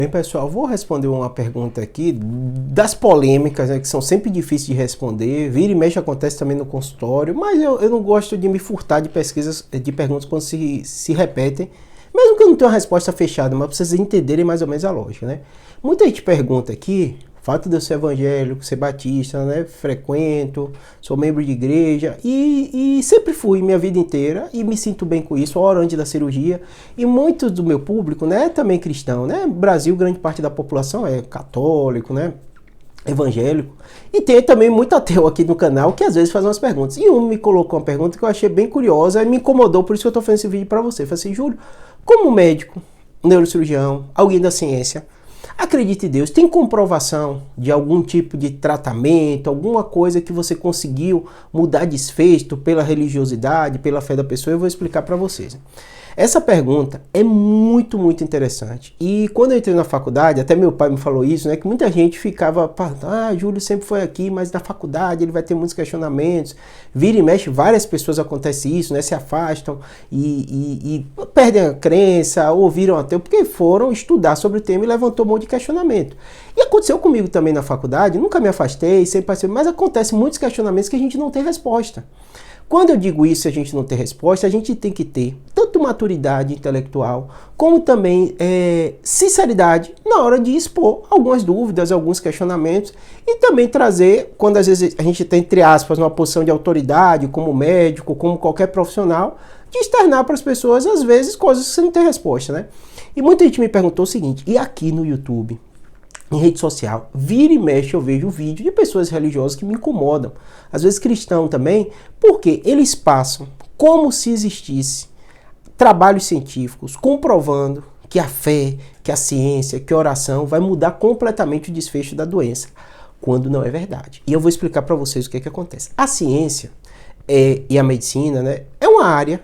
Bem, pessoal, vou responder uma pergunta aqui das polêmicas, né, que são sempre difíceis de responder. Vira e mexe acontece também no consultório, mas eu não gosto de me furtar de pesquisas, de perguntas quando se repetem, mesmo que eu não tenha uma resposta fechada, mas para vocês entenderem mais ou menos a lógica, né? Muita gente pergunta aqui, o fato de eu ser evangélico, ser batista, né, frequento, sou membro de igreja e sempre fui minha vida inteira e me sinto bem com isso, oro antes da cirurgia. E muito do meu público, né, é também cristão, né? Brasil, grande parte da população é católico, né, evangélico. E tem também muito ateu aqui no canal que às vezes faz umas perguntas. E um me colocou uma pergunta que eu achei bem curiosa e me incomodou, por isso que eu tô fazendo esse vídeo para você. Falei assim, Júlio, como médico, neurocirurgião, alguém da ciência, acredite em Deus, tem comprovação de algum tipo de tratamento, alguma coisa que você conseguiu mudar desfecho pela religiosidade, pela fé da pessoa? Eu vou explicar para vocês. Essa pergunta é muito interessante. E quando eu entrei na faculdade, até meu pai me falou isso, né? Que muita gente ficava, Júlio sempre foi aqui, mas na faculdade ele vai ter muitos questionamentos. Vira e mexe, várias pessoas acontece isso, né? Se afastam e perdem a crença, ou viram ateu, porque foram estudar sobre o tema e levantou um monte de questionamento. E aconteceu comigo também na faculdade, nunca me afastei, sempre passei, mas acontece muitos questionamentos que a gente não tem resposta. Quando eu digo isso, a gente não tem resposta, a gente tem que ter tanto maturidade intelectual, como também sinceridade na hora de expor algumas dúvidas, alguns questionamentos, e também trazer, quando às vezes a gente tem, entre aspas, uma posição de autoridade, como médico, como qualquer profissional, de externar para as pessoas, às vezes, coisas que você não tem resposta, né? E muita gente me perguntou o seguinte, e aqui no YouTube, em rede social, vira e mexe eu vejo vídeo de pessoas religiosas que me incomodam, às vezes cristãos também, porque eles passam como se existisse trabalhos científicos comprovando que a fé, que a ciência, que a oração vai mudar completamente o desfecho da doença, quando não é verdade. E eu vou explicar para vocês o que acontece. A ciência e a medicina, né, é uma área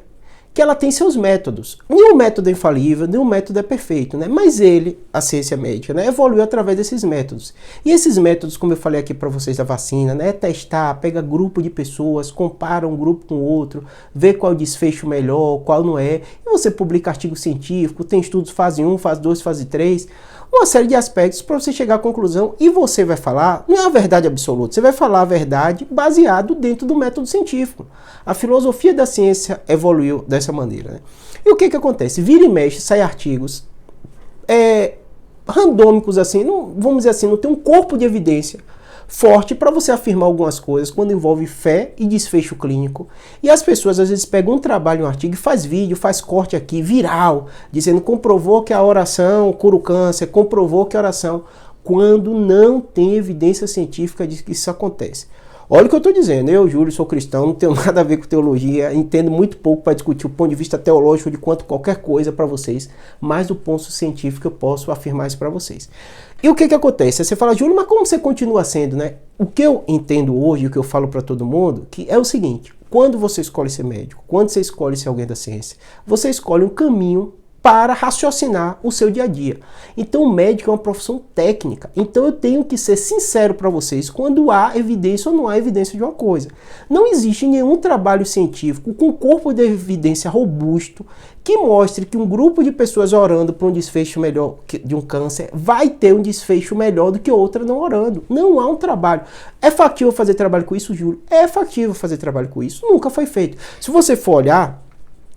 que ela tem seus métodos. Nenhum método é infalível, nenhum método é perfeito, né? Mas ele, a ciência médica, né, evoluiu através desses métodos. E esses métodos, como eu falei aqui para vocês da vacina, né, é testar, pega grupo de pessoas, compara um grupo com o outro, vê qual é o desfecho melhor, qual não é. E você publica artigo científico, tem estudos fase 1, fase 2, fase 3, uma série de aspectos para você chegar à conclusão, e você vai falar, não é a verdade absoluta, você vai falar a verdade baseado dentro do método científico. A filosofia da ciência evoluiu dessa maneira, né? E o que acontece? Vira e mexe, sai artigos randômicos assim, não, vamos dizer assim, não tem um corpo de evidência forte para você afirmar algumas coisas quando envolve fé e desfecho clínico. E as pessoas às vezes pegam um trabalho, um artigo, e faz vídeo, faz corte aqui, viral, dizendo comprovou que a oração cura o câncer, comprovou que a oração, quando não tem evidência científica de que isso acontece. Olha o que eu estou dizendo, eu, Júlio, sou cristão, não tenho nada a ver com teologia, entendo muito pouco para discutir o ponto de vista teológico de quanto qualquer coisa para vocês, mas do ponto científico eu posso afirmar isso para vocês. E o que acontece? Você fala, Júlio, mas como você continua sendo, né? O que eu entendo hoje, o que eu falo para todo mundo, que é o seguinte, quando você escolhe ser médico, quando você escolhe ser alguém da ciência, você escolhe um caminho para raciocinar o seu dia a dia. Então o médico é uma profissão técnica, então eu tenho que ser sincero para vocês quando há evidência ou não há evidência de uma coisa. Não existe nenhum trabalho científico com corpo de evidência robusto que mostre que um grupo de pessoas orando para um desfecho melhor de um câncer vai ter um desfecho melhor do que outra não orando. Não há um trabalho. É factível fazer trabalho com isso, Júlio? É factível fazer trabalho com isso. Nunca foi feito. Se você for olhar,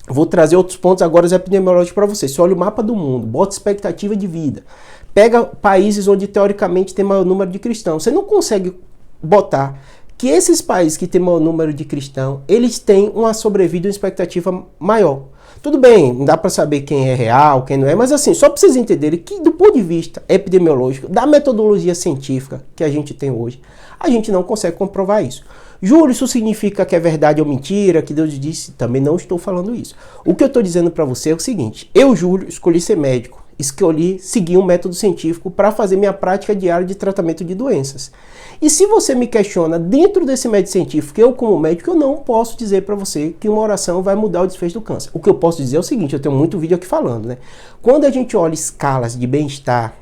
vou trazer outros pontos agora epidemiológicos para você. Você olha o mapa do mundo, bota expectativa de vida, pega países onde teoricamente tem maior número de cristãos. Você não consegue botar que esses países que têm maior número de cristãos, eles têm uma sobrevida, uma expectativa maior. Tudo bem, não dá para saber quem é real, quem não é, mas assim, só para vocês entenderem que do ponto de vista epidemiológico, da metodologia científica que a gente tem hoje, a gente não consegue comprovar isso. Júlio, isso significa que é verdade ou mentira, que Deus disse? Também não estou falando isso. O que eu estou dizendo para você é o seguinte, eu, Júlio, escolhi ser médico, escolhi seguir um método científico para fazer minha prática diária de tratamento de doenças. E se você me questiona dentro desse método científico, eu como médico, eu não posso dizer para você que uma oração vai mudar o desfecho do câncer. O que eu posso dizer é o seguinte, eu tenho muito vídeo aqui falando, né? Quando a gente olha escalas de bem-estar,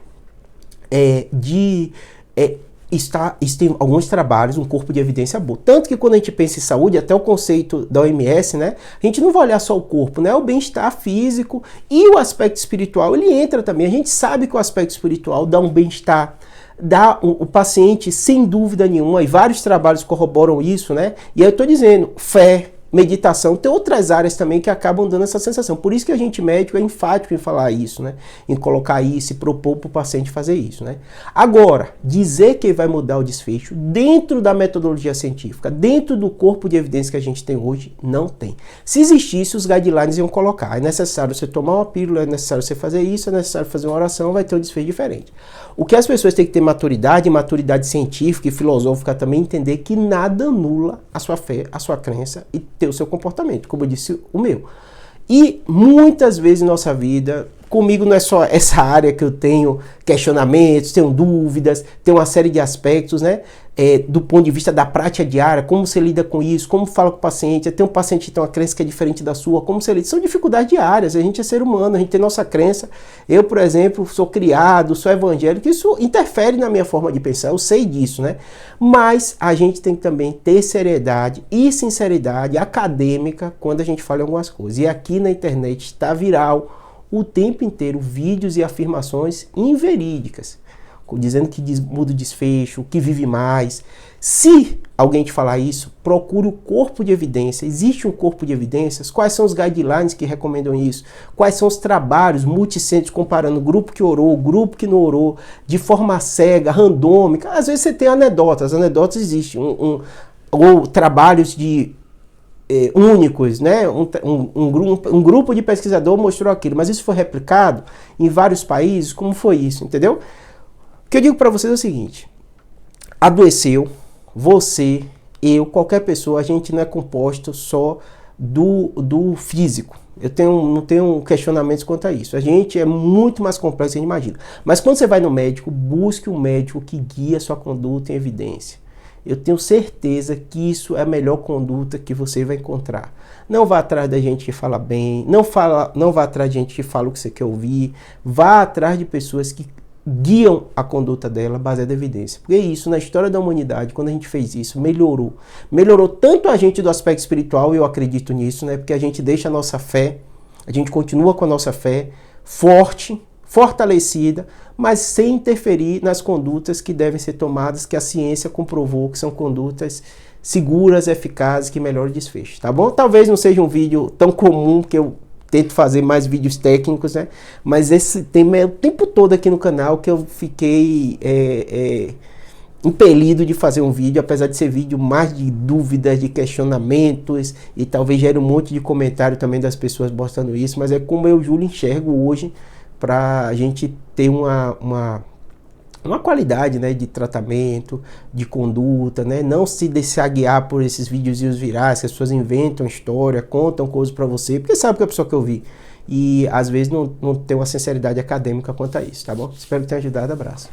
Existem alguns trabalhos, um corpo de evidência boa. Tanto que quando a gente pensa em saúde, até o conceito da OMS, né? A gente não vai olhar só o corpo, né? O bem-estar físico e o aspecto espiritual, ele entra também. A gente sabe que o aspecto espiritual dá um bem-estar, dá o paciente, sem dúvida nenhuma, e vários trabalhos corroboram isso, né? E aí eu tô dizendo, fé, meditação, tem outras áreas também que acabam dando essa sensação. Por isso que a gente médico é enfático em falar isso, né? Em colocar isso e propor para o paciente fazer isso, né? Agora, dizer que vai mudar o desfecho dentro da metodologia científica, dentro do corpo de evidência que a gente tem hoje, não tem. Se existisse, os guidelines iam colocar. É necessário você tomar uma pílula, é necessário você fazer isso, é necessário fazer uma oração, vai ter um desfecho diferente. O que as pessoas têm que ter maturidade científica e filosófica também, entender que nada anula a sua fé, a sua crença e ter o seu comportamento, como eu disse, o meu. E muitas vezes em nossa vida, comigo não é só essa área que eu tenho questionamentos, tenho dúvidas, tenho uma série de aspectos, né? Do ponto de vista da prática diária, como você lida com isso, como fala com o paciente, tem um paciente que tem uma crença que é diferente da sua, como você lida, são dificuldades diárias, a gente é ser humano, a gente tem nossa crença, eu, por exemplo, sou criado, sou evangélico, isso interfere na minha forma de pensar, eu sei disso, né? Mas a gente tem que também ter seriedade e sinceridade acadêmica quando a gente fala em algumas coisas, e aqui na internet está viral o tempo inteiro vídeos e afirmações inverídicas, dizendo que muda o desfecho, que vive mais. Se alguém te falar isso, procure o corpo de evidência. Existe um corpo de evidências? Quais são os guidelines que recomendam isso? Quais são os trabalhos multicêntricos comparando o grupo que orou, o grupo que não orou, de forma cega, randômica? Às vezes você tem anedotas existem. Ou trabalhos de únicos, né? Um grupo de pesquisador mostrou aquilo, mas isso foi replicado em vários países. Como foi isso, entendeu? O que eu digo para vocês é o seguinte: adoeceu, você, eu, qualquer pessoa, a gente não é composto só do físico. Não tenho questionamentos quanto a isso. A gente é muito mais complexo do que a gente imagina. Mas quando você vai no médico, busque um médico que guie a sua conduta em evidência. Eu tenho certeza que isso é a melhor conduta que você vai encontrar. Não vá atrás da gente que fala bem, não vá atrás de gente que fala o que você quer ouvir, vá atrás de pessoas que guiam a conduta dela baseada em evidência. Porque isso, na história da humanidade, quando a gente fez isso, melhorou. Melhorou tanto a gente do aspecto espiritual, e eu acredito nisso, né? Porque a gente deixa a nossa fé, a gente continua com a nossa fé forte, fortalecida, mas sem interferir nas condutas que devem ser tomadas, que a ciência comprovou que são condutas seguras, eficazes, que melhoram o desfecho, tá bom? Talvez não seja um vídeo tão comum, que eu tento fazer mais vídeos técnicos, né? Mas esse tema é o tempo todo aqui no canal que eu fiquei impelido de fazer um vídeo, apesar de ser vídeo mais de dúvidas, de questionamentos, e talvez gere um monte de comentário também das pessoas postando isso, mas é como eu, Júlio, enxergo hoje, para a gente ter uma qualidade, né, de tratamento, de conduta, né, não se deixar guiar por esses vídeos virais, que as pessoas inventam história, contam coisas para você, porque sabe que é a pessoa que eu vi, e às vezes não tem uma sinceridade acadêmica quanto a isso, tá bom? Espero que tenha ajudado, abraço.